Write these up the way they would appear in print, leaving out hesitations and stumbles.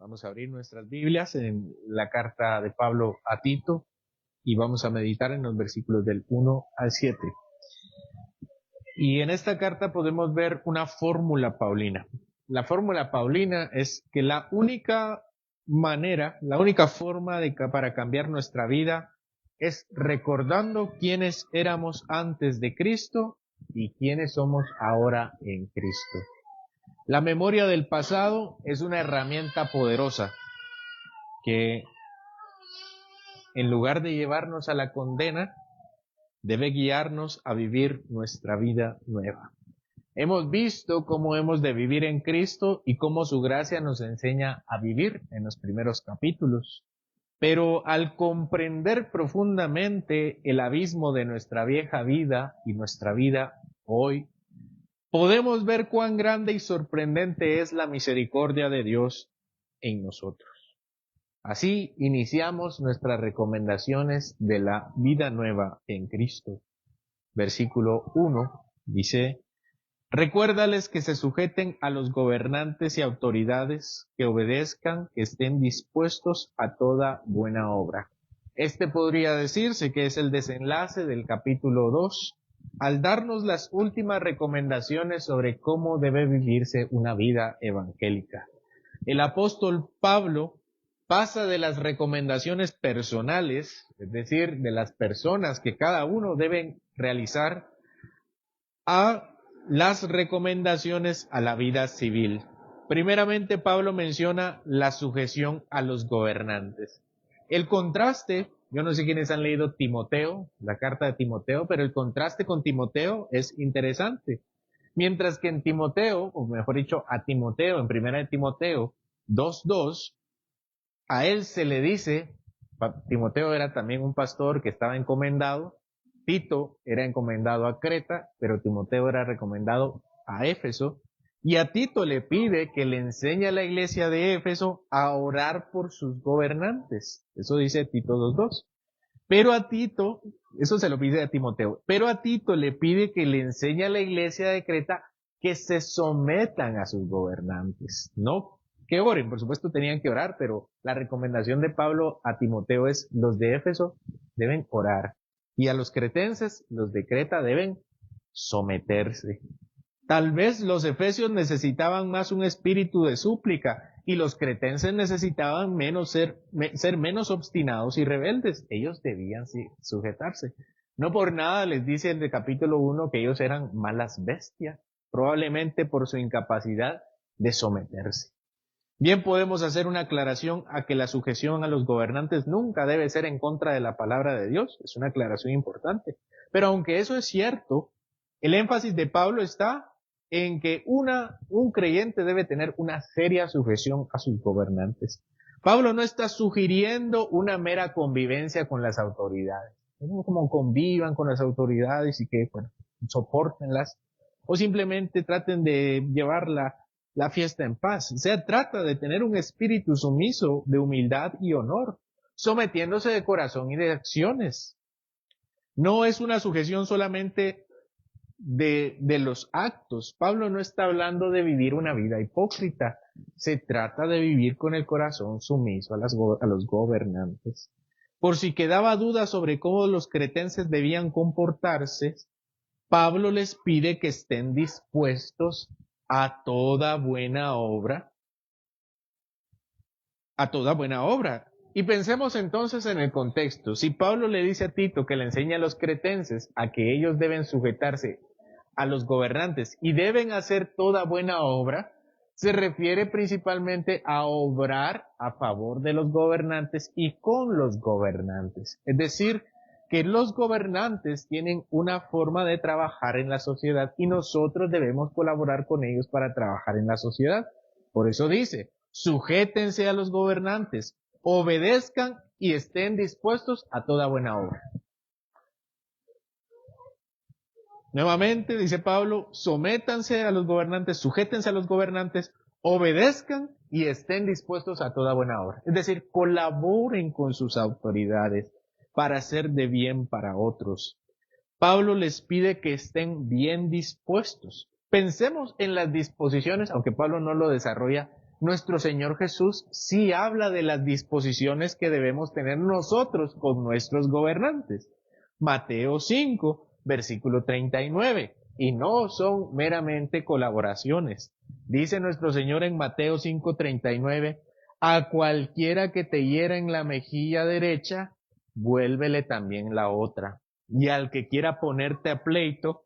Vamos a abrir nuestras Biblias en la carta de Pablo a Tito y vamos a meditar en los versículos del 1 al 7. Y en esta carta podemos ver una fórmula paulina. La fórmula paulina es que la única manera, la única forma para cambiar nuestra vida es recordando quiénes éramos antes de Cristo y quiénes somos ahora en Cristo. La memoria del pasado es una herramienta poderosa que, en lugar de llevarnos a la condena, debe guiarnos a vivir nuestra vida nueva. Hemos visto cómo hemos de vivir en Cristo y cómo su gracia nos enseña a vivir en los primeros capítulos. Pero al comprender profundamente el abismo de nuestra vieja vida y nuestra vida hoy, podemos ver cuán grande y sorprendente es la misericordia de Dios en nosotros. Así iniciamos nuestras recomendaciones de la vida nueva en Cristo. Versículo 1 dice: recuérdales que se sujeten a los gobernantes y autoridades, que obedezcan, que estén dispuestos a toda buena obra. Este podría decirse que es el desenlace del capítulo 2, al darnos las últimas recomendaciones sobre cómo debe vivirse una vida evangélica. El apóstol Pablo pasa de las recomendaciones personales, es decir, de las personas que cada uno debe realizar, a las recomendaciones a la vida civil. Primeramente, Pablo menciona la sujeción a los gobernantes. El contraste, yo no sé quiénes han leído Timoteo, la carta de Timoteo, pero el contraste con Timoteo es interesante. Mientras que en Timoteo, o mejor dicho, a Timoteo, en primera de Timoteo 2:2, a él se le dice, Timoteo era también un pastor que estaba encomendado, Tito era encomendado a Creta, pero Timoteo era recomendado a Éfeso, y a Tito le pide que le enseñe a la iglesia de Éfeso a orar por sus gobernantes. Eso dice Tito 2:2. Pero a Tito, eso se lo pide a Timoteo, pero a Tito le pide que le enseñe a la iglesia de Creta que se sometan a sus gobernantes, no que oren. Por supuesto tenían que orar, pero la recomendación de Pablo a Timoteo es: los de Éfeso deben orar, y a los cretenses, los de Creta, deben someterse. Tal vez los efesios necesitaban más un espíritu de súplica y los cretenses necesitaban ser menos obstinados y rebeldes. Ellos debían sujetarse. No por nada les dice en el capítulo 1 que ellos eran malas bestias, probablemente por su incapacidad de someterse. Bien, podemos hacer una aclaración a que la sujeción a los gobernantes nunca debe ser en contra de la palabra de Dios. Es una aclaración importante. Pero aunque eso es cierto, el énfasis de Pablo está en que un creyente debe tener una seria sujeción a sus gobernantes. Pablo no está sugiriendo una mera convivencia con las autoridades. No como convivan con las autoridades y que, bueno, soportenlas, o simplemente traten de llevar la fiesta en paz. O sea, trata de tener un espíritu sumiso de humildad y honor, sometiéndose de corazón y de acciones. No es una sujeción solamente de los actos. Pablo no está hablando de vivir una vida hipócrita. Se trata de vivir con el corazón sumiso a los gobernantes. Por si quedaba duda sobre cómo los cretenses debían comportarse, Pablo les pide que estén dispuestos a toda buena obra. A toda buena obra. Y pensemos entonces en el contexto. Si Pablo le dice a Tito que le enseña a los cretenses a que ellos deben sujetarse a los gobernantes y deben hacer toda buena obra, se refiere principalmente a obrar a favor de los gobernantes y con los gobernantes. Es decir, que los gobernantes tienen una forma de trabajar en la sociedad y nosotros debemos colaborar con ellos para trabajar en la sociedad. Por eso dice: sujétense a los gobernantes, obedezcan y estén dispuestos a toda buena obra. Nuevamente, dice Pablo, sométanse a los gobernantes, sujétense a los gobernantes, obedezcan y estén dispuestos a toda buena obra. Es decir, colaboren con sus autoridades para hacer de bien para otros. Pablo les pide que estén bien dispuestos. Pensemos en las disposiciones, aunque Pablo no lo desarrolla, nuestro Señor Jesús sí habla de las disposiciones que debemos tener nosotros con nuestros gobernantes. Mateo 5, versículo 39. Y no son meramente colaboraciones. Dice nuestro Señor en Mateo 5:39, a cualquiera que te hiera en la mejilla derecha, vuélvele también la otra. Y al que quiera ponerte a pleito,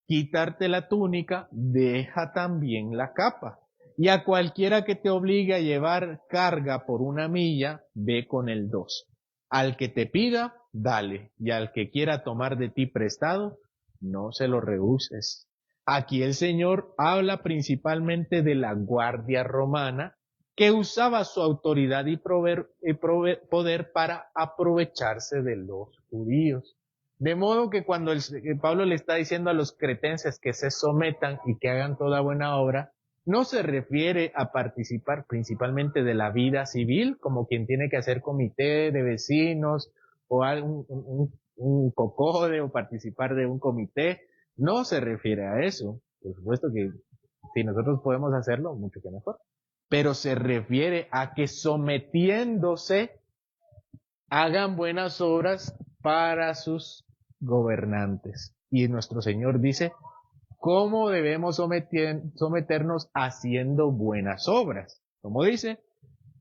quitarte la túnica, deja también la capa. Y a cualquiera que te obligue a llevar carga por 1 milla, ve con el 2. Al que te pida, dale. Y al que quiera tomar de ti prestado, no se lo rehuses. Aquí el Señor habla principalmente de la guardia romana que usaba su autoridad y poder para aprovecharse de los judíos. De modo que cuando Pablo le está diciendo a los cretenses que se sometan y que hagan toda buena obra, no se refiere a participar principalmente de la vida civil, como quien tiene que hacer comité de vecinos o un cocode o participar de un comité. No se refiere a eso. Por supuesto que si nosotros podemos hacerlo, mucho que mejor. Pero se refiere a que sometiéndose hagan buenas obras para sus gobernantes. Y nuestro Señor dice, ¿cómo debemos someternos haciendo buenas obras? Como dice,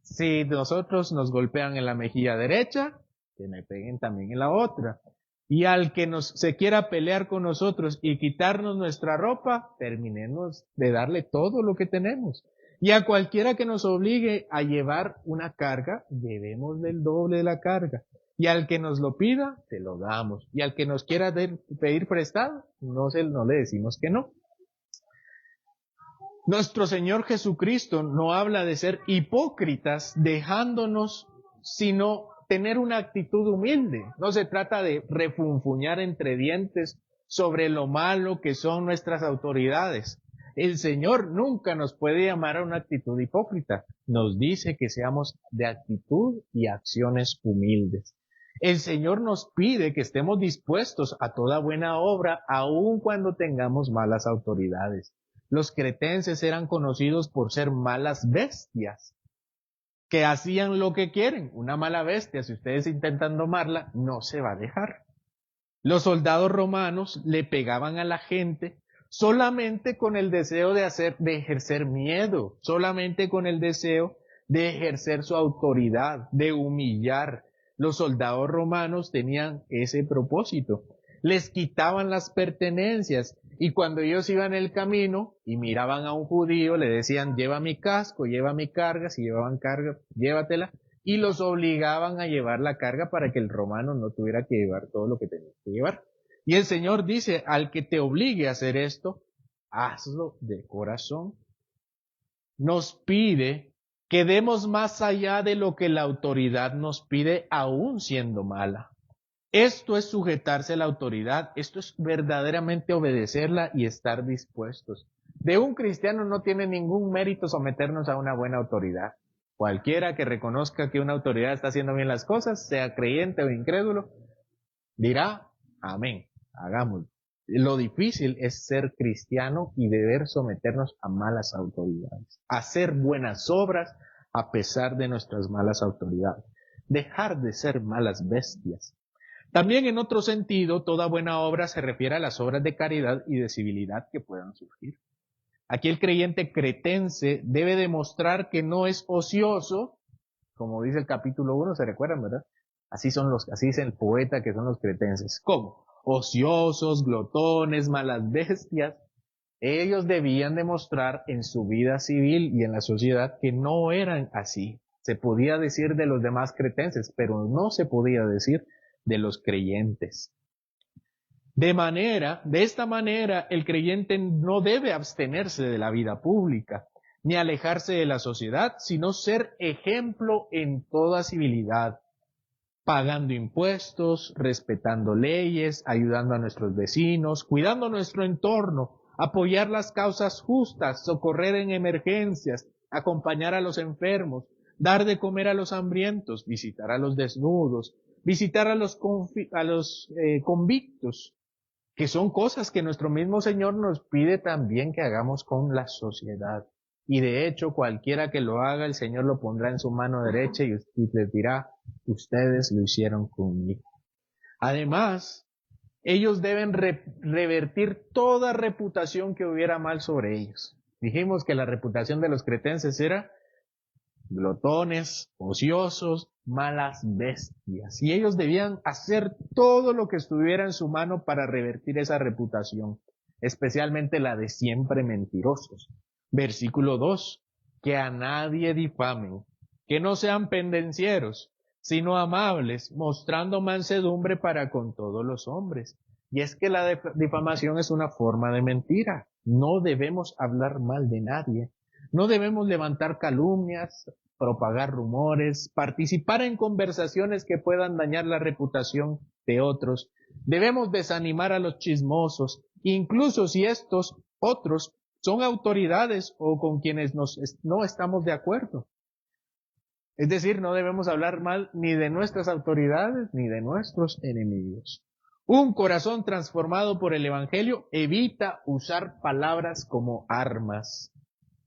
si nosotros nos golpean en la mejilla derecha, que me peguen también en la otra. Y al que se quiera pelear con nosotros y quitarnos nuestra ropa, terminemos de darle todo lo que tenemos. Y a cualquiera que nos obligue a llevar una carga, llevemos del doble de la carga. Y al que nos lo pida, se lo damos. Y al que nos quiera pedir prestado, no le decimos que no. Nuestro Señor Jesucristo no habla de ser hipócritas dejándonos, sino tener una actitud humilde. No se trata de refunfuñar entre dientes sobre lo malo que son nuestras autoridades. El Señor nunca nos puede llamar a una actitud hipócrita. Nos dice que seamos de actitud y acciones humildes. El Señor nos pide que estemos dispuestos a toda buena obra, aun cuando tengamos malas autoridades. Los cretenses eran conocidos por ser malas bestias, que hacían lo que quieren. Una mala bestia, si ustedes intentan domarla, no se va a dejar. Los soldados romanos le pegaban a la gente solamente con el deseo de ejercer miedo, solamente con el deseo de ejercer su autoridad, de humillar. Los soldados romanos tenían ese propósito. Les quitaban las pertenencias y cuando ellos iban en el camino y miraban a un judío, le decían, lleva mi casco, lleva mi carga, si llevaban carga, llévatela, y los obligaban a llevar la carga para que el romano no tuviera que llevar todo lo que tenía que llevar. Y el Señor dice, al que te obligue a hacer esto, hazlo de corazón. Nos pide que demos más allá de lo que la autoridad nos pide, aún siendo mala. Esto es sujetarse a la autoridad, esto es verdaderamente obedecerla y estar dispuestos. De un cristiano no tiene ningún mérito someternos a una buena autoridad. Cualquiera que reconozca que una autoridad está haciendo bien las cosas, sea creyente o incrédulo, dirá, amén, hagámoslo. Lo difícil es ser cristiano y deber someternos a malas autoridades, hacer buenas obras a pesar de nuestras malas autoridades, dejar de ser malas bestias. También en otro sentido, toda buena obra se refiere a las obras de caridad y de civilidad que puedan surgir. Aquí el creyente cretense debe demostrar que no es ocioso, como dice el capítulo 1, ¿se recuerdan, verdad? Así dice el poeta que son los cretenses. ¿Cómo? Ociosos, glotones, malas bestias. Ellos debían demostrar en su vida civil y en la sociedad que no eran así. Se podía decir de los demás cretenses, pero no se podía decir de los creyentes. De esta manera, el creyente no debe abstenerse de la vida pública, ni alejarse de la sociedad, sino ser ejemplo en toda civilidad, pagando impuestos, respetando leyes, ayudando a nuestros vecinos, cuidando nuestro entorno, apoyar las causas justas, socorrer en emergencias, acompañar a los enfermos, dar de comer a los hambrientos, visitar a los desnudos, visitar a los convictos, que son cosas que nuestro mismo Señor nos pide también que hagamos con la sociedad. y de hecho cualquiera que lo haga, el Señor lo pondrá en su mano derecha y les dirá, ustedes lo hicieron conmigo. Además, ellos deben revertir toda reputación que hubiera mal sobre ellos. Dijimos que la reputación de los cretenses era glotones, ociosos, malas bestias. Y ellos debían hacer todo lo que estuviera en su mano para revertir esa reputación, especialmente la de siempre mentirosos. Versículo 2, que a nadie difamen, que no sean pendencieros, sino amables, mostrando mansedumbre para con todos los hombres. Y es que la difamación es una forma de mentira. No debemos hablar mal de nadie. No debemos levantar calumnias, propagar rumores, participar en conversaciones que puedan dañar la reputación de otros. Debemos desanimar a los chismosos, incluso si estos otros son autoridades o con quienes no estamos de acuerdo. Es decir, no debemos hablar mal ni de nuestras autoridades ni de nuestros enemigos. Un corazón transformado por el Evangelio evita usar palabras como armas.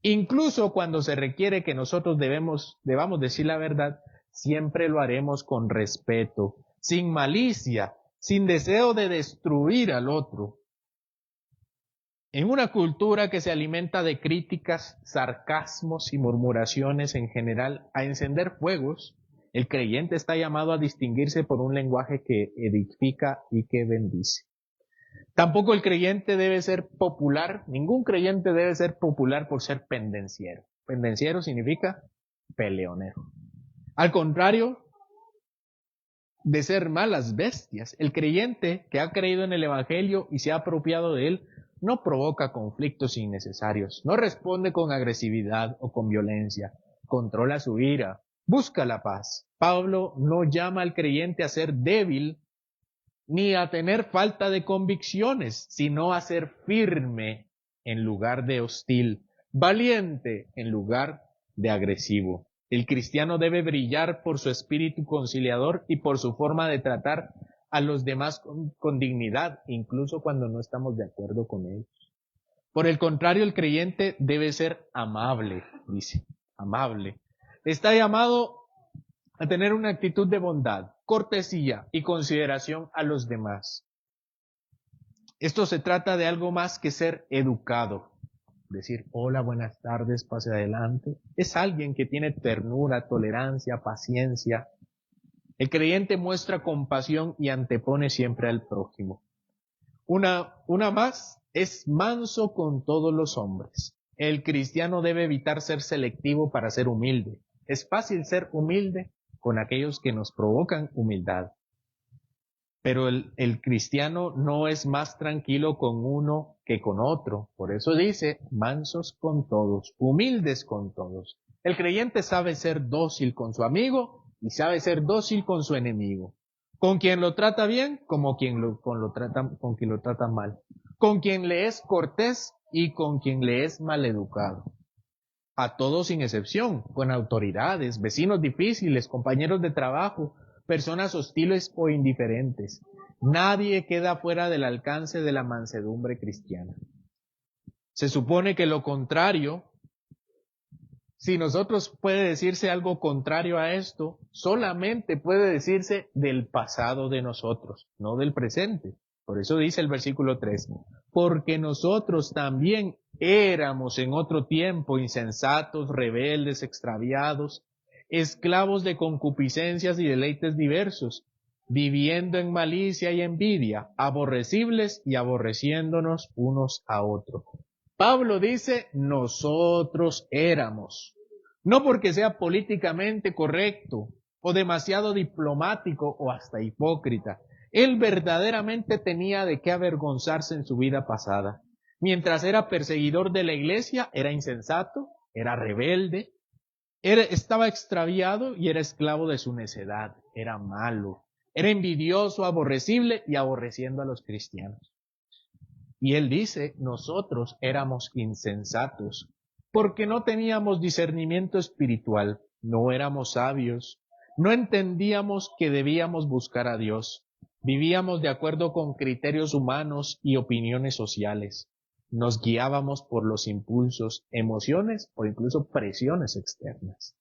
Incluso cuando se requiere que nosotros debamos decir la verdad, siempre lo haremos con respeto, sin malicia, sin deseo de destruir al otro. En una cultura que se alimenta de críticas, sarcasmos y murmuraciones en general, a encender fuegos, el creyente está llamado a distinguirse por un lenguaje que edifica y que bendice. Tampoco el creyente debe ser popular, ningún creyente debe ser popular por ser pendenciero. Pendenciero significa peleonero. Al contrario de ser malas bestias, el creyente que ha creído en el Evangelio y se ha apropiado de él, no provoca conflictos innecesarios, no responde con agresividad o con violencia, controla su ira, busca la paz. Pablo no llama al creyente a ser débil ni a tener falta de convicciones, sino a ser firme en lugar de hostil, valiente en lugar de agresivo. El cristiano debe brillar por su espíritu conciliador y por su forma de tratar a los demás con dignidad, incluso cuando no estamos de acuerdo con ellos. Por el contrario, el creyente debe ser amable, dice, amable. Está llamado a tener una actitud de bondad, cortesía y consideración a los demás. Esto se trata de algo más que ser educado. Decir, hola, buenas tardes, pase adelante. Es alguien que tiene ternura, tolerancia, paciencia. El creyente muestra compasión y antepone siempre al prójimo. Una más, es manso con todos los hombres. El cristiano debe evitar ser selectivo para ser humilde. Es fácil ser humilde con aquellos que nos provocan humildad. Pero el cristiano no es más tranquilo con uno que con otro. Por eso dice, mansos con todos, humildes con todos. El creyente sabe ser dócil con su amigo y sabe ser dócil con su enemigo. Con quien lo trata bien, como con quien lo trata mal. Con quien le es cortés y con quien le es maleducado. A todos sin excepción, con autoridades, vecinos difíciles, compañeros de trabajo, personas hostiles o indiferentes. Nadie queda fuera del alcance de la mansedumbre cristiana. Se supone que lo contrario, si nosotros puede decirse algo contrario a esto, solamente puede decirse del pasado de nosotros, no del presente. Por eso dice el versículo 3, porque nosotros también éramos en otro tiempo insensatos, rebeldes, extraviados, esclavos de concupiscencias y deleites diversos, viviendo en malicia y envidia, aborrecibles y aborreciéndonos unos a otros. Pablo dice, nosotros éramos. No porque sea políticamente correcto o demasiado diplomático o hasta hipócrita. Él verdaderamente tenía de qué avergonzarse en su vida pasada. Mientras era perseguidor de la iglesia, era insensato, era rebelde, estaba extraviado y era esclavo de su necedad, era malo, era envidioso, aborrecible y aborreciendo a los cristianos. Y él dice, nosotros éramos insensatos, porque no teníamos discernimiento espiritual, no éramos sabios, no entendíamos que debíamos buscar a Dios, vivíamos de acuerdo con criterios humanos y opiniones sociales. nos guiábamos por los impulsos, emociones o incluso presiones externas.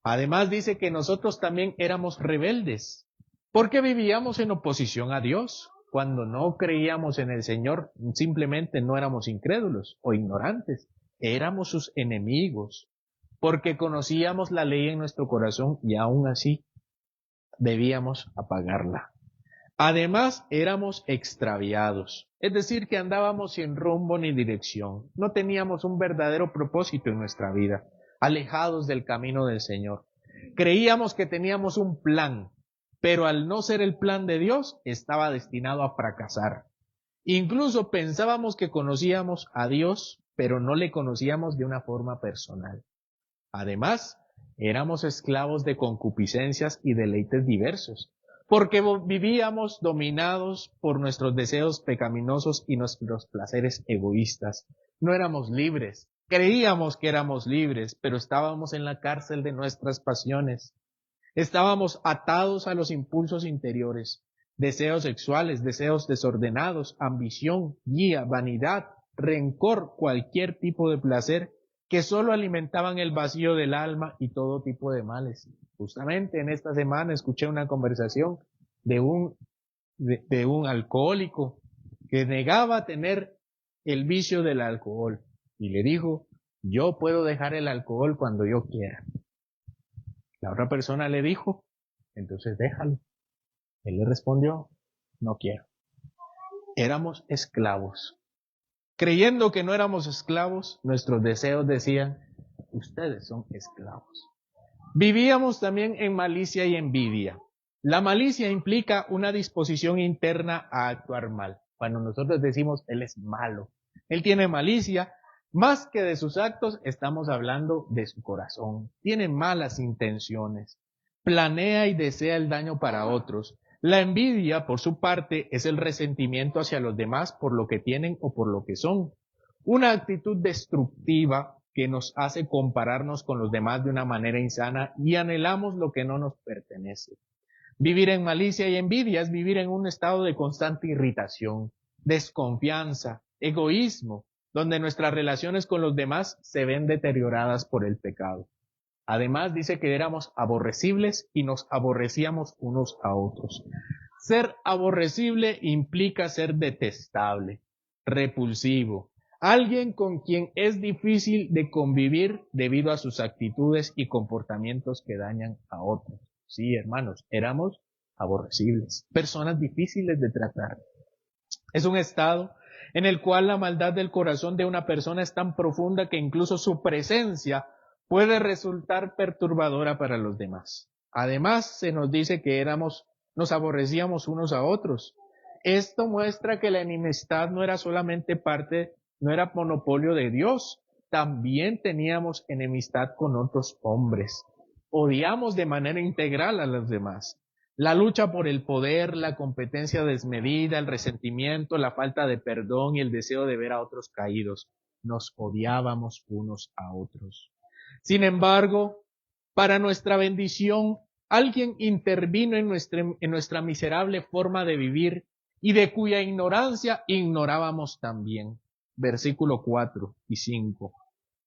Además dice que nosotros también éramos rebeldes, porque vivíamos en oposición a Dios. Cuando no creíamos en el Señor, simplemente no éramos incrédulos o ignorantes, éramos sus enemigos, porque conocíamos la ley en nuestro corazón y aún así debíamos apagarla. Además, éramos extraviados, es decir, que andábamos sin rumbo ni dirección. No teníamos un verdadero propósito en nuestra vida, alejados del camino del Señor. Creíamos que teníamos un plan, pero al no ser el plan de Dios, estaba destinado a fracasar. Incluso pensábamos que conocíamos a Dios, pero no le conocíamos de una forma personal. Además, éramos esclavos de concupiscencias y deleites diversos, porque vivíamos dominados por nuestros deseos pecaminosos y nuestros placeres egoístas. No éramos libres. Creíamos que éramos libres, pero estábamos en la cárcel de nuestras pasiones. Estábamos atados a los impulsos interiores, deseos sexuales, deseos desordenados, ambición, guía, vanidad, rencor, cualquier tipo de placer que solo alimentaban el vacío del alma y todo tipo de males. Justamente en esta semana escuché una conversación de un alcohólico que negaba tener el vicio del alcohol y le dijo, yo puedo dejar el alcohol cuando yo quiera. La otra persona le dijo, entonces déjalo. Él le respondió, no quiero. Éramos esclavos. Creyendo que no éramos esclavos, nuestros deseos decían, ustedes son esclavos. Vivíamos también en malicia y envidia. La malicia implica una disposición interna a actuar mal. Cuando nosotros decimos, él es malo, él tiene malicia, más que de sus actos, estamos hablando de su corazón. Tiene malas intenciones. Planea y desea el daño para otros. La envidia, por su parte, es el resentimiento hacia los demás por lo que tienen o por lo que son. Una actitud destructiva que nos hace compararnos con los demás de una manera insana y anhelamos lo que no nos pertenece. Vivir en malicia y envidia es vivir en un estado de constante irritación, desconfianza, egoísmo, donde nuestras relaciones con los demás se ven deterioradas por el pecado. Además dice que éramos aborrecibles y nos aborrecíamos unos a otros. Ser aborrecible implica ser detestable, repulsivo, alguien con quien es difícil de convivir debido a sus actitudes y comportamientos que dañan a otros. Sí, hermanos, éramos aborrecibles, personas difíciles de tratar. Es un estado en el cual la maldad del corazón de una persona es tan profunda que incluso su presencia puede resultar perturbadora para los demás. Además, se nos dice que nos aborrecíamos unos a otros. Esto muestra que la enemistad no era solamente no era monopolio de Dios, también teníamos enemistad con otros hombres. Odiamos de manera integral a los demás. La lucha por el poder, la competencia desmedida, el resentimiento, la falta de perdón y el deseo de ver a otros caídos. Nos odiábamos unos a otros. Sin embargo, para nuestra bendición, alguien intervino en nuestra miserable forma de vivir y de cuya ignorancia ignorábamos también. Versículo 4 y 5.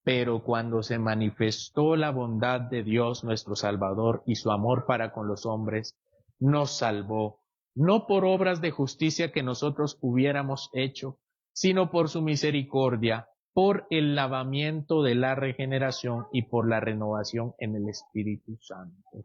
Pero cuando se manifestó la bondad de Dios nuestro Salvador y su amor para con los hombres, nos salvó, no por obras de justicia que nosotros hubiéramos hecho, sino por su misericordia, por el lavamiento de la regeneración y por la renovación en el Espíritu Santo.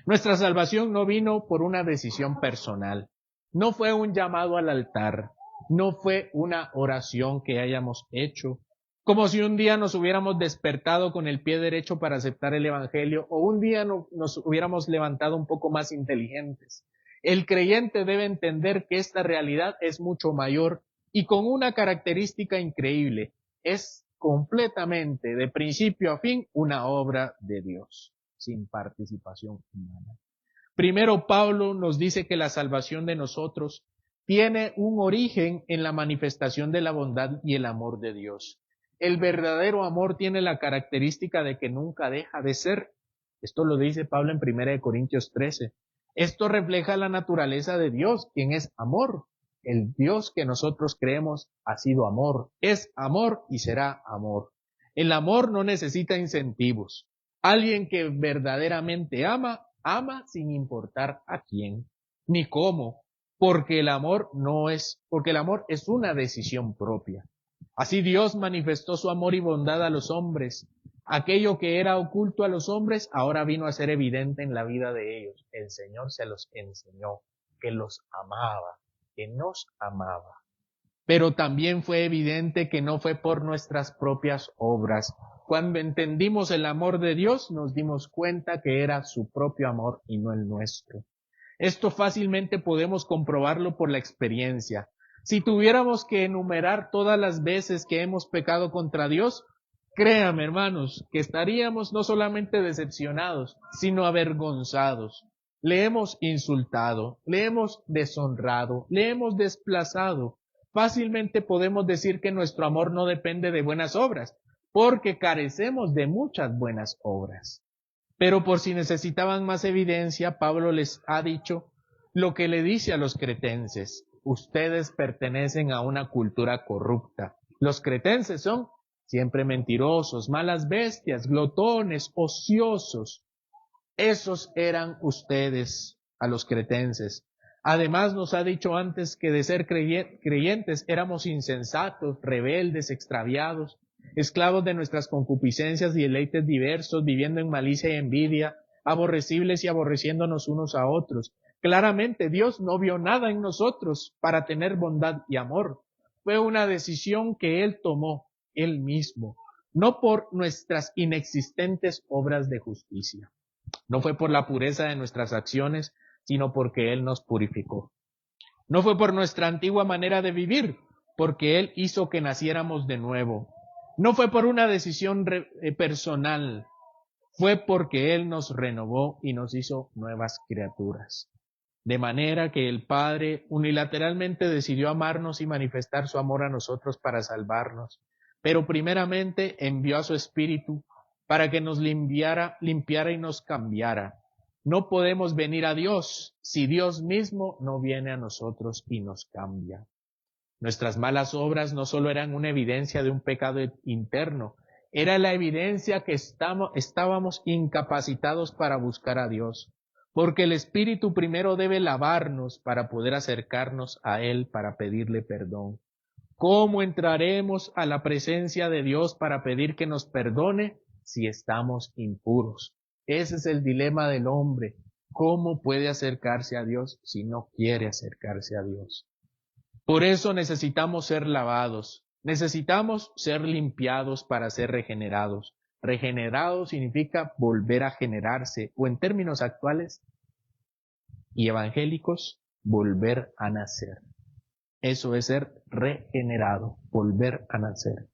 Nuestra salvación no vino por una decisión personal, no fue un llamado al altar, no fue una oración que hayamos hecho, como si un día nos hubiéramos despertado con el pie derecho para aceptar el Evangelio o un día nos hubiéramos levantado un poco más inteligentes. El creyente debe entender que esta realidad es mucho mayor y con una característica increíble. Es completamente, de principio a fin, una obra de Dios, sin participación humana. Primero, Pablo nos dice que la salvación de nosotros tiene un origen en la manifestación de la bondad y el amor de Dios. El verdadero amor tiene la característica de que nunca deja de ser. Esto lo dice Pablo en 1 Corintios 13. Esto refleja la naturaleza de Dios, quien es amor. el Dios que nosotros creemos ha sido amor, es amor y será amor. El amor no necesita incentivos. Alguien que verdaderamente ama, ama sin importar a quién, ni cómo, porque el amor es una decisión propia. Así Dios manifestó su amor y bondad a los hombres. Aquello que era oculto a los hombres ahora vino a ser evidente en la vida de ellos. El Señor se los enseñó, que los amaba, que nos amaba. Pero también fue evidente que no fue por nuestras propias obras. Cuando entendimos el amor de Dios, nos dimos cuenta que era su propio amor y no el nuestro. Esto fácilmente podemos comprobarlo por la experiencia. Si tuviéramos que enumerar todas las veces que hemos pecado contra Dios, créame, hermanos, que estaríamos no solamente decepcionados, sino avergonzados. Le hemos insultado, le hemos deshonrado, le hemos desplazado. Fácilmente podemos decir que nuestro amor no depende de buenas obras, porque carecemos de muchas buenas obras. Pero por si necesitaban más evidencia, Pablo les ha dicho lo que le dice a los cretenses. Ustedes pertenecen a una cultura corrupta. Los cretenses son siempre mentirosos, malas bestias, glotones, ociosos. Esos eran ustedes a los cretenses. Además nos ha dicho antes que de ser creyentes éramos insensatos, rebeldes, extraviados, esclavos de nuestras concupiscencias y deleites diversos, viviendo en malicia y envidia, aborrecibles y aborreciéndonos unos a otros. Claramente Dios no vio nada en nosotros para tener bondad y amor. Fue una decisión que Él tomó, Él mismo, no por nuestras inexistentes obras de justicia. No fue por la pureza de nuestras acciones, sino porque Él nos purificó. No fue por nuestra antigua manera de vivir, porque Él hizo que naciéramos de nuevo. No fue por una decisión personal, fue porque Él nos renovó y nos hizo nuevas criaturas. De manera que el Padre unilateralmente decidió amarnos y manifestar su amor a nosotros para salvarnos. Pero primeramente envió a su Espíritu para que nos limpiara y nos cambiara. No podemos venir a Dios si Dios mismo no viene a nosotros y nos cambia. Nuestras malas obras no solo eran una evidencia de un pecado interno, era la evidencia que estábamos incapacitados para buscar a Dios, porque el Espíritu primero debe lavarnos para poder acercarnos a Él para pedirle perdón. ¿Cómo entraremos a la presencia de Dios para pedir que nos perdone si estamos impuros? Ese es el dilema del hombre. ¿Cómo puede acercarse a Dios si no quiere acercarse a Dios? Por eso necesitamos ser lavados, necesitamos ser limpiados para ser regenerados. Regenerado significa volver a generarse, o en términos actuales y evangélicos, volver a nacer. Eso es ser regenerado, volver a nacer.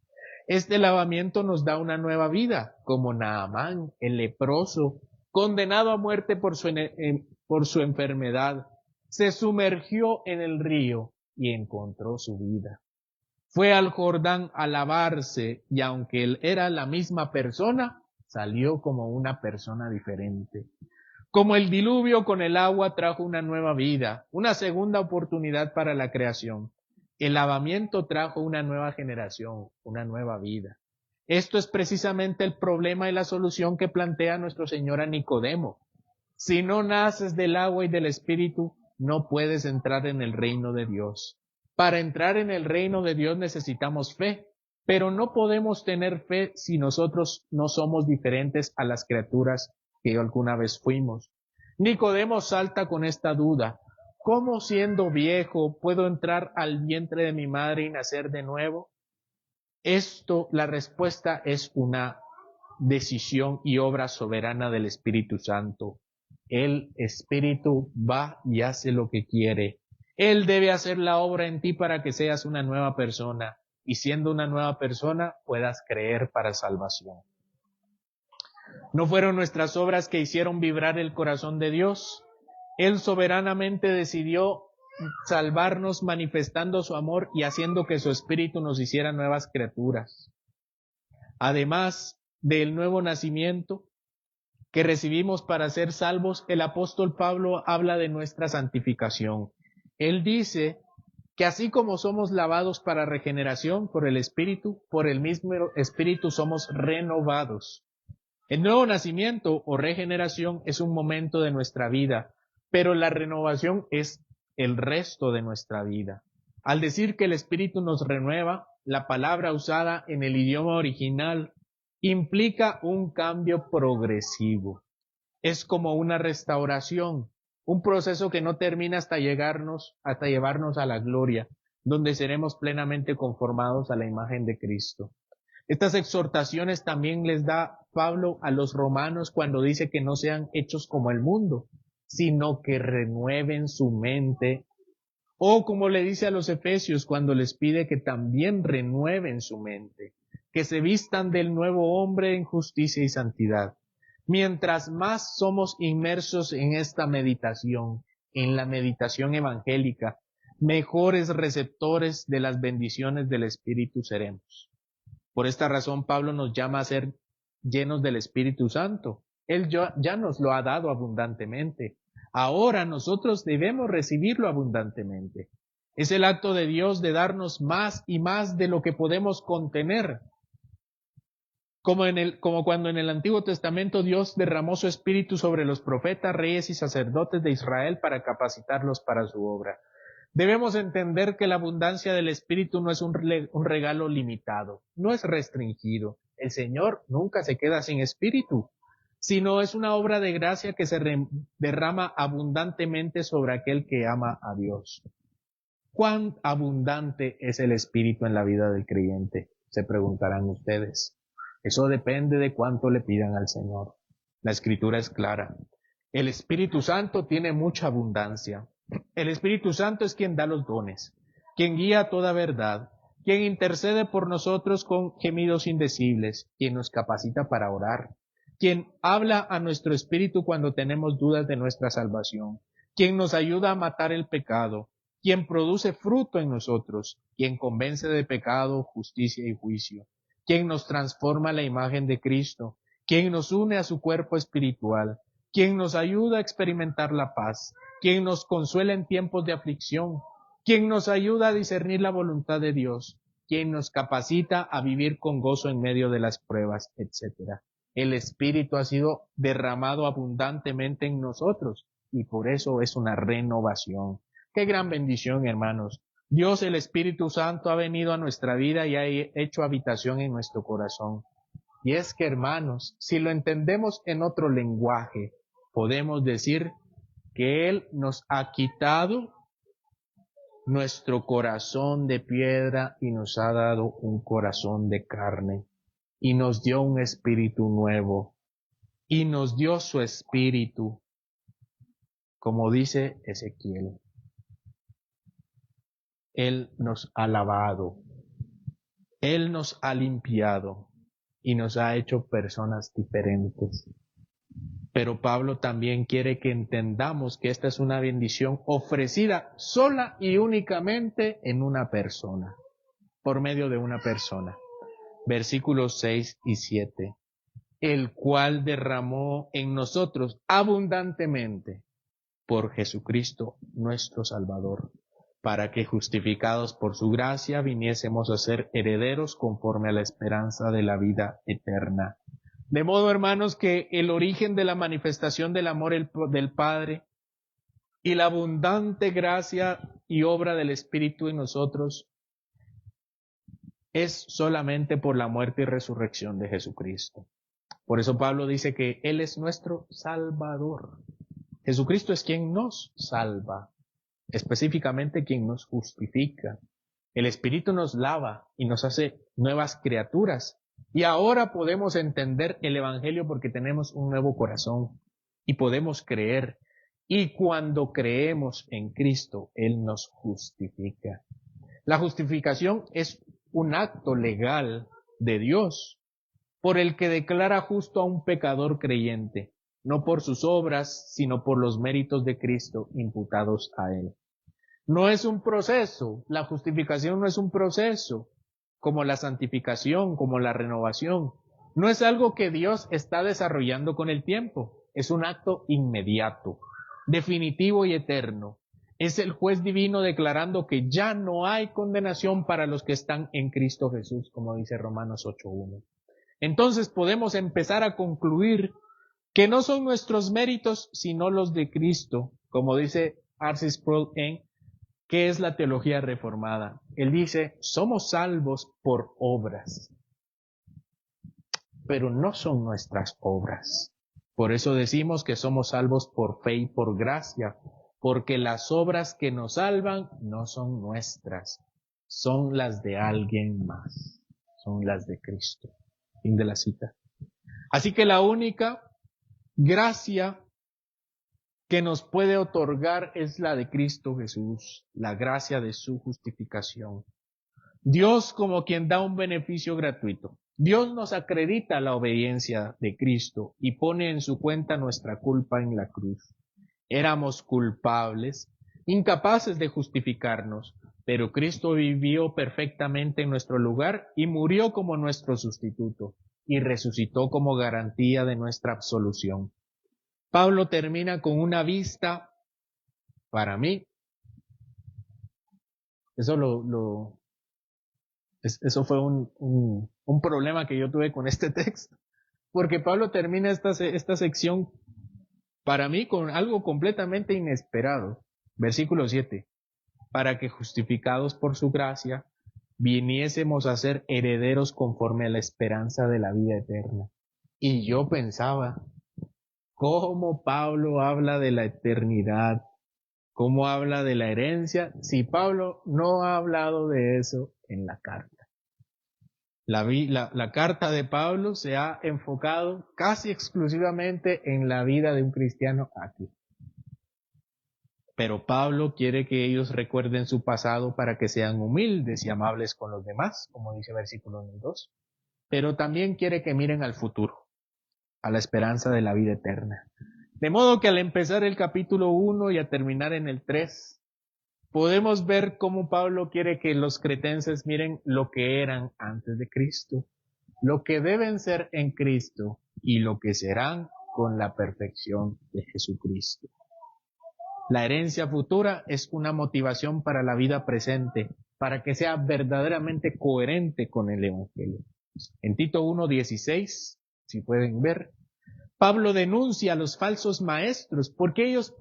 Este lavamiento nos da una nueva vida, como Naamán, el leproso, condenado a muerte por su enfermedad, se sumergió en el río y encontró su vida. Fue al Jordán a lavarse y aunque él era la misma persona, salió como una persona diferente. Como el diluvio con el agua trajo una nueva vida, una segunda oportunidad para la creación. El lavamiento trajo una nueva generación, una nueva vida. Esto es precisamente el problema y la solución que plantea nuestro Señor a Nicodemo. Si no naces del agua y del Espíritu, no puedes entrar en el reino de Dios. Para entrar en el reino de Dios necesitamos fe, pero no podemos tener fe si nosotros no somos diferentes a las criaturas que alguna vez fuimos. Nicodemo salta con esta duda. ¿Cómo siendo viejo puedo entrar al vientre de mi madre y nacer de nuevo? La respuesta es una decisión y obra soberana del Espíritu Santo. El Espíritu va y hace lo que quiere. Él debe hacer la obra en ti para que seas una nueva persona y siendo una nueva persona puedas creer para salvación. No fueron nuestras obras que hicieron vibrar el corazón de Dios. Él soberanamente decidió salvarnos manifestando su amor y haciendo que su Espíritu nos hiciera nuevas criaturas. Además del nuevo nacimiento que recibimos para ser salvos, el apóstol Pablo habla de nuestra santificación. Él dice que así como somos lavados para regeneración por el mismo Espíritu somos renovados. El nuevo nacimiento o regeneración es un momento de nuestra vida, pero la renovación es el resto de nuestra vida. Al decir que el Espíritu nos renueva, la palabra usada en el idioma original implica un cambio progresivo. Es como una restauración, un proceso que no termina hasta llevarnos a la gloria, donde seremos plenamente conformados a la imagen de Cristo. Estas exhortaciones también les da Pablo a los romanos cuando dice que no sean hechos como el mundo, sino que renueven su mente. O como le dice a los efesios cuando les pide que también renueven su mente, que se vistan del nuevo hombre en justicia y santidad. Mientras más somos inmersos en esta meditación, en la meditación evangélica, mejores receptores de las bendiciones del Espíritu seremos. Por esta razón, Pablo nos llama a ser llenos del Espíritu Santo. Él ya nos lo ha dado abundantemente. Ahora nosotros debemos recibirlo abundantemente. Es el acto de Dios de darnos más y más de lo que podemos contener. Como cuando en el Antiguo Testamento Dios derramó su Espíritu sobre los profetas, reyes y sacerdotes de Israel para capacitarlos para su obra. Debemos entender que la abundancia del Espíritu no es un regalo limitado, no es restringido. El Señor nunca se queda sin Espíritu, sino es una obra de gracia que se derrama abundantemente sobre aquel que ama a Dios. ¿Cuán abundante es el Espíritu en la vida del creyente? Se preguntarán ustedes. Eso depende de cuánto le pidan al Señor. La Escritura es clara. El Espíritu Santo tiene mucha abundancia. El Espíritu Santo es quien da los dones, quien guía toda verdad, quien intercede por nosotros con gemidos indecibles, quien nos capacita para orar, quien habla a nuestro espíritu cuando tenemos dudas de nuestra salvación, quien nos ayuda a matar el pecado, quien produce fruto en nosotros, quien convence de pecado, justicia y juicio, quien nos transforma a la imagen de Cristo, quien nos une a su cuerpo espiritual, quien nos ayuda a experimentar la paz, quien nos consuela en tiempos de aflicción, quien nos ayuda a discernir la voluntad de Dios, quien nos capacita a vivir con gozo en medio de las pruebas, etc. El Espíritu ha sido derramado abundantemente en nosotros y por eso es una renovación. Qué gran bendición, hermanos. Dios, el Espíritu Santo, ha venido a nuestra vida y ha hecho habitación en nuestro corazón. Y es que, hermanos, si lo entendemos en otro lenguaje, podemos decir que Él nos ha quitado nuestro corazón de piedra y nos ha dado un corazón de carne y nos dio un espíritu nuevo y nos dio su espíritu, como dice Ezequiel. Él nos ha lavado, Él nos ha limpiado y nos ha hecho personas diferentes. Pero Pablo también quiere que entendamos que esta es una bendición ofrecida sola y únicamente en una persona, por medio de una persona. Versículos 6 y 7. El cual derramó en nosotros abundantemente por Jesucristo nuestro Salvador, para que justificados por su gracia viniésemos a ser herederos conforme a la esperanza de la vida eterna. De modo, hermanos, que el origen de la manifestación del amor del Padre y la abundante gracia y obra del Espíritu en nosotros es solamente por la muerte y resurrección de Jesucristo. Por eso Pablo dice que Él es nuestro Salvador. Jesucristo es quien nos salva, específicamente quien nos justifica. El Espíritu nos lava y nos hace nuevas criaturas. Y ahora podemos entender el Evangelio porque tenemos un nuevo corazón y podemos creer. Y cuando creemos en Cristo, Él nos justifica. La justificación es un acto legal de Dios por el que declara justo a un pecador creyente, no por sus obras, sino por los méritos de Cristo imputados a Él. No es un proceso, la justificación no es un proceso, como la santificación, como la renovación. No es algo que Dios está desarrollando con el tiempo, es un acto inmediato, definitivo y eterno. Es el juez divino declarando que ya no hay condenación para los que están en Cristo Jesús, como dice Romanos 8:1. Entonces podemos empezar a concluir que no son nuestros méritos, sino los de Cristo, como dice R.C. Sproul en ¿Qué es la teología reformada? Él dice, somos salvos por obras, pero no son nuestras obras. Por eso decimos que somos salvos por fe y por gracia, porque las obras que nos salvan no son nuestras, son las de alguien más, son las de Cristo. Fin de la cita. Así que la única gracia que nos puede otorgar es la de Cristo Jesús, la gracia de su justificación. Dios como quien da un beneficio gratuito. Dios nos acredita la obediencia de Cristo y pone en su cuenta nuestra culpa en la cruz. Éramos culpables, incapaces de justificarnos, pero Cristo vivió perfectamente en nuestro lugar y murió como nuestro sustituto y resucitó como garantía de nuestra absolución. Pablo termina con una vista, para mí, eso fue un problema que yo tuve con este texto, porque Pablo termina esta sección, para mí, con algo completamente inesperado. Versículo 7, para que justificados por su gracia, viniésemos a ser herederos conforme a la esperanza de la vida eterna. Y yo pensaba, ¿cómo Pablo habla de la eternidad? ¿Cómo habla de la herencia? Si Pablo no ha hablado de eso en la carta. La carta de Pablo se ha enfocado casi exclusivamente en la vida de un cristiano aquí. Pero Pablo quiere que ellos recuerden su pasado para que sean humildes y amables con los demás, como dice versículo 1 y 2. Pero también quiere que miren al futuro, a la esperanza de la vida eterna. De modo que al empezar el capítulo 1 y a terminar en el 3, podemos ver cómo Pablo quiere que los cretenses miren lo que eran antes de Cristo, lo que deben ser en Cristo y lo que serán con la perfección de Jesucristo. La herencia futura es una motivación para la vida presente, para que sea verdaderamente coherente con el Evangelio. En Tito 1:16, si pueden ver, Pablo denuncia a los falsos maestros porque ellos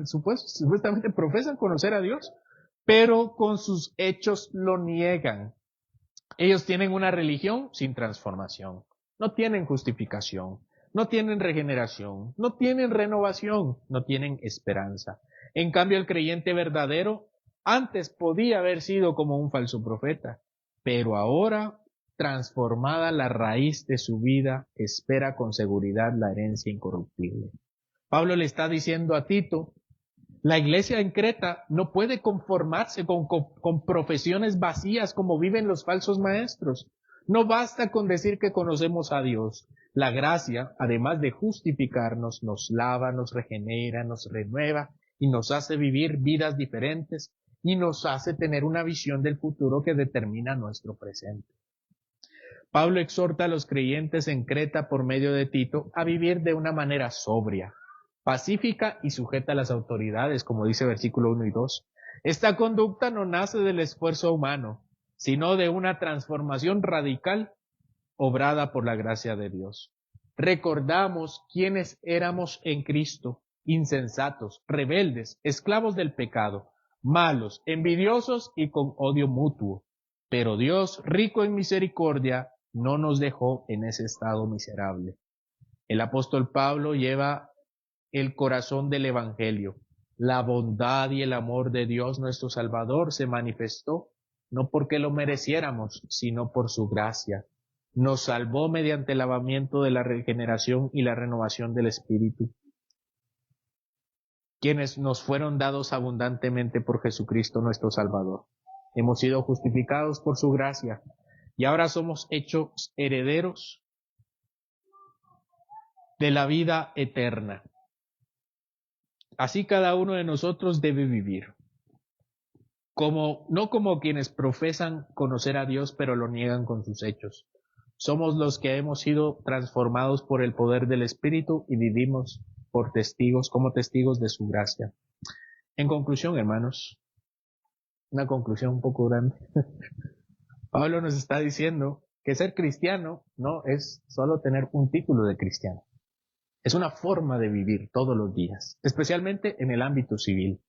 supuestamente profesan conocer a Dios, pero con sus hechos lo niegan. Ellos tienen una religión sin transformación, no tienen justificación, no tienen regeneración, no tienen renovación, no tienen esperanza. En cambio, el creyente verdadero antes podía haber sido como un falso profeta, pero ahora, transformada la raíz de su vida, espera con seguridad la herencia incorruptible. Pablo le está diciendo a Tito, la iglesia en Creta no puede conformarse con profesiones vacías como viven los falsos maestros. No basta con decir que conocemos a Dios. La gracia, además de justificarnos, nos lava, nos regenera, nos renueva y nos hace vivir vidas diferentes y nos hace tener una visión del futuro que determina nuestro presente. Pablo exhorta a los creyentes en Creta por medio de Tito a vivir de una manera sobria, pacífica y sujeta a las autoridades, como dice versículo 1 y 2. Esta conducta no nace del esfuerzo humano, sino de una transformación radical obrada por la gracia de Dios. Recordamos quiénes éramos en Cristo, insensatos, rebeldes, esclavos del pecado, malos, envidiosos y con odio mutuo. Pero Dios, rico en misericordia, no nos dejó en ese estado miserable. El apóstol Pablo lleva el corazón del Evangelio. La bondad y el amor de Dios nuestro Salvador se manifestó no porque lo mereciéramos, sino por su gracia. Nos salvó mediante el lavamiento de la regeneración y la renovación del Espíritu, quienes nos fueron dados abundantemente por Jesucristo nuestro Salvador. Hemos sido justificados por su gracia y ahora somos hechos herederos de la vida eterna. Así cada uno de nosotros debe vivir, no como quienes profesan conocer a Dios pero lo niegan con sus hechos. Somos los que hemos sido transformados por el poder del Espíritu y vivimos como testigos de su gracia. En conclusión, hermanos, una conclusión un poco grande. Pablo nos está diciendo que ser cristiano no es solo tener un título de cristiano. Es una forma de vivir todos los días, especialmente en el ámbito civil.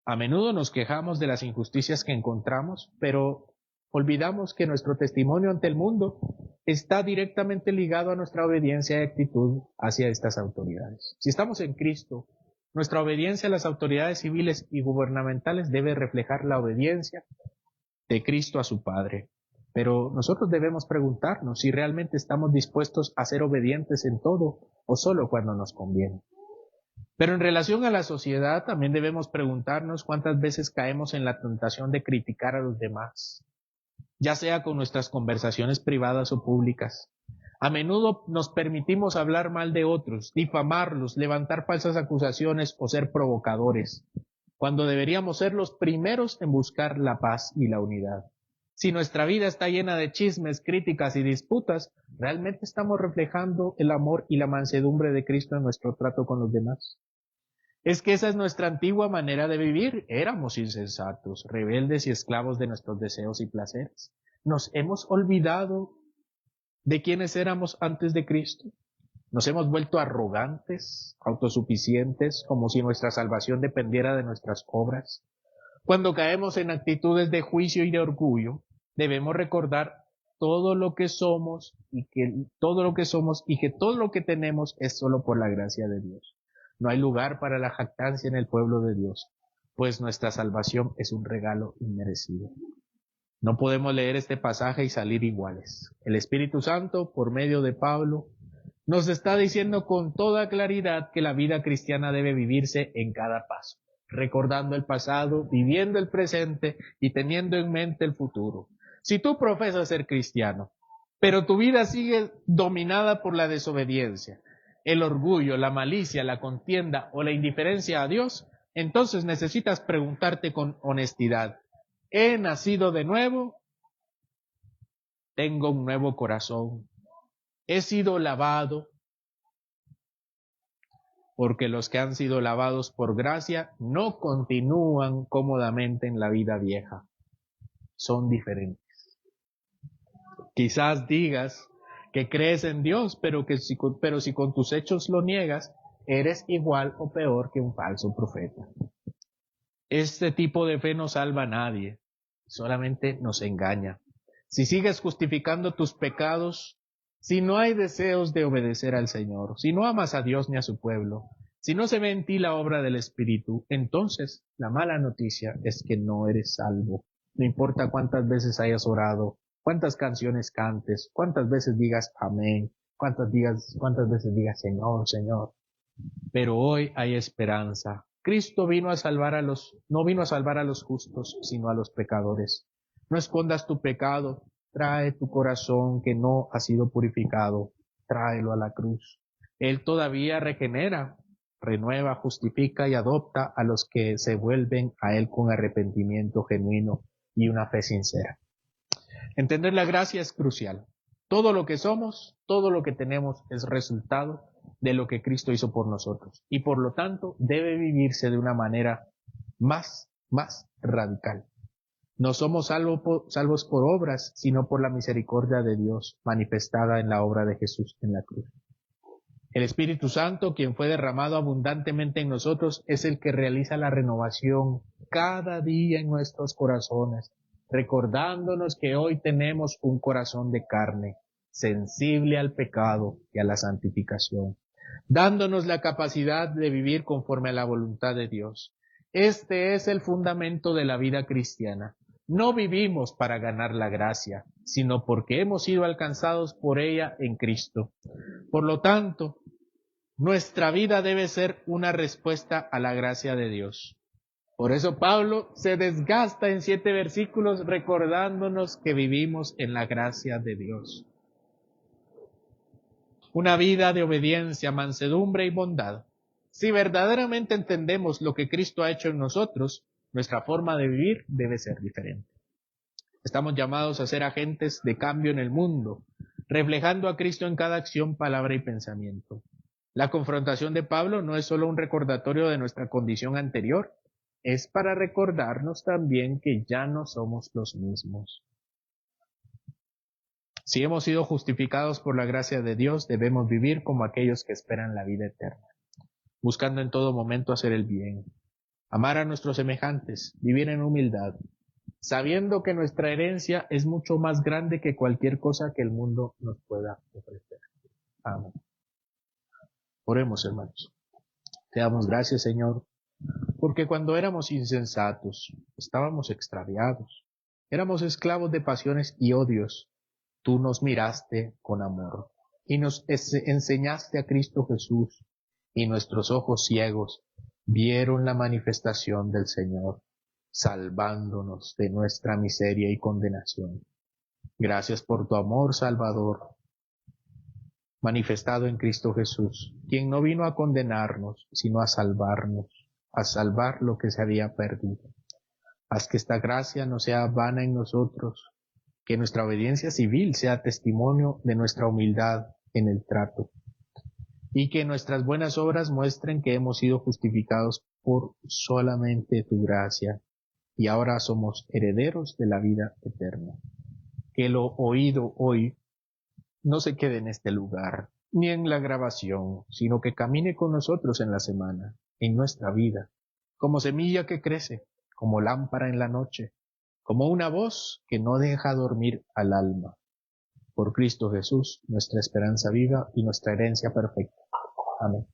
A menudo nos quejamos de las injusticias que encontramos, pero olvidamos que nuestro testimonio ante el mundo está directamente ligado a nuestra obediencia y actitud hacia estas autoridades. Si estamos en Cristo, nuestra obediencia a las autoridades civiles y gubernamentales debe reflejar la obediencia de Cristo a su Padre. Pero nosotros debemos preguntarnos si realmente estamos dispuestos a ser obedientes en todo o solo cuando nos conviene. Pero en relación a la sociedad también debemos preguntarnos cuántas veces caemos en la tentación de criticar a los demás, ya sea con nuestras conversaciones privadas o públicas. A menudo nos permitimos hablar mal de otros, difamarlos, levantar falsas acusaciones o ser provocadores, cuando deberíamos ser los primeros en buscar la paz y la unidad. Si nuestra vida está llena de chismes, críticas y disputas, ¿realmente estamos reflejando el amor y la mansedumbre de Cristo en nuestro trato con los demás? Es que esa es nuestra antigua manera de vivir. Éramos insensatos, rebeldes y esclavos de nuestros deseos y placeres. Nos hemos olvidado de quiénes éramos antes de Cristo. Nos hemos vuelto arrogantes, autosuficientes, como si nuestra salvación dependiera de nuestras obras. Cuando caemos en actitudes de juicio y de orgullo, debemos recordar todo lo que somos y que todo lo que tenemos es solo por la gracia de Dios. No hay lugar para la jactancia en el pueblo de Dios, pues nuestra salvación es un regalo inmerecido. No podemos leer este pasaje y salir iguales. El Espíritu Santo, por medio de Pablo, nos está diciendo con toda claridad que la vida cristiana debe vivirse en cada paso, recordando el pasado, viviendo el presente y teniendo en mente el futuro. Si tú profesas ser cristiano, pero tu vida sigue dominada por la desobediencia, el orgullo, la malicia, la contienda o la indiferencia a Dios, entonces necesitas preguntarte con honestidad: ¿he nacido de nuevo? ¿Tengo un nuevo corazón? ¿He sido lavado? Porque los que han sido lavados por gracia no continúan cómodamente en la vida vieja. Son diferentes. Quizás digas que crees en Dios, pero si con tus hechos lo niegas, eres igual o peor que un falso profeta. Este tipo de fe no salva a nadie, solamente nos engaña. Si sigues justificando tus pecados, si no hay deseos de obedecer al Señor, si no amas a Dios ni a su pueblo, si no se ve en ti la obra del Espíritu, entonces la mala noticia es que no eres salvo. No importa cuántas veces hayas orado, cuántas canciones cantes, cuántas veces digas amén, cuántas veces digas Señor, Señor. Pero hoy hay esperanza. Cristo no vino a salvar a los justos, sino a los pecadores. No escondas tu pecado, trae tu corazón que no ha sido purificado, tráelo a la cruz. Él todavía regenera, renueva, justifica y adopta a los que se vuelven a Él con arrepentimiento genuino y una fe sincera. Entender la gracia es crucial. Todo lo que somos, todo lo que tenemos es resultado de lo que Cristo hizo por nosotros, y por lo tanto debe vivirse de una manera más radical. No somos salvos por obras, sino por la misericordia de Dios manifestada en la obra de Jesús en la cruz. El Espíritu Santo, quien fue derramado abundantemente en nosotros, es el que realiza la renovación cada día en nuestros corazones, recordándonos que hoy tenemos un corazón de carne, sensible al pecado y a la santificación, dándonos la capacidad de vivir conforme a la voluntad de Dios. Este es el fundamento de la vida cristiana. No vivimos para ganar la gracia, sino porque hemos sido alcanzados por ella en Cristo. Por lo tanto, nuestra vida debe ser una respuesta a la gracia de Dios. Por eso Pablo se desgasta en 7 versículos recordándonos que vivimos en la gracia de Dios. Una vida de obediencia, mansedumbre y bondad. Si verdaderamente entendemos lo que Cristo ha hecho en nosotros, nuestra forma de vivir debe ser diferente. Estamos llamados a ser agentes de cambio en el mundo, reflejando a Cristo en cada acción, palabra y pensamiento. La confrontación de Pablo no es solo un recordatorio de nuestra condición anterior, es para recordarnos también que ya no somos los mismos. Si hemos sido justificados por la gracia de Dios, debemos vivir como aquellos que esperan la vida eterna, buscando en todo momento hacer el bien, amar a nuestros semejantes, vivir en humildad, sabiendo que nuestra herencia es mucho más grande que cualquier cosa que el mundo nos pueda ofrecer. Amén. Oremos, hermanos. Te damos gracias, Señor, porque cuando éramos insensatos, estábamos extraviados, éramos esclavos de pasiones y odios, tú nos miraste con amor y nos enseñaste a Cristo Jesús, y nuestros ojos ciegos vieron la manifestación del Señor, salvándonos de nuestra miseria y condenación. Gracias por tu amor salvador, manifestado en Cristo Jesús, quien no vino a condenarnos, sino a salvarnos, a salvar lo que se había perdido. Haz que esta gracia no sea vana en nosotros, que nuestra obediencia civil sea testimonio de nuestra humildad en el trato, y que nuestras buenas obras muestren que hemos sido justificados por solamente tu gracia, y ahora somos herederos de la vida eterna. Que lo oído hoy no se quede en este lugar, ni en la grabación, sino que camine con nosotros en la semana, en nuestra vida, como semilla que crece, como lámpara en la noche, como una voz que no deja dormir al alma. Por Cristo Jesús, nuestra esperanza viva y nuestra herencia perfecta. Amén.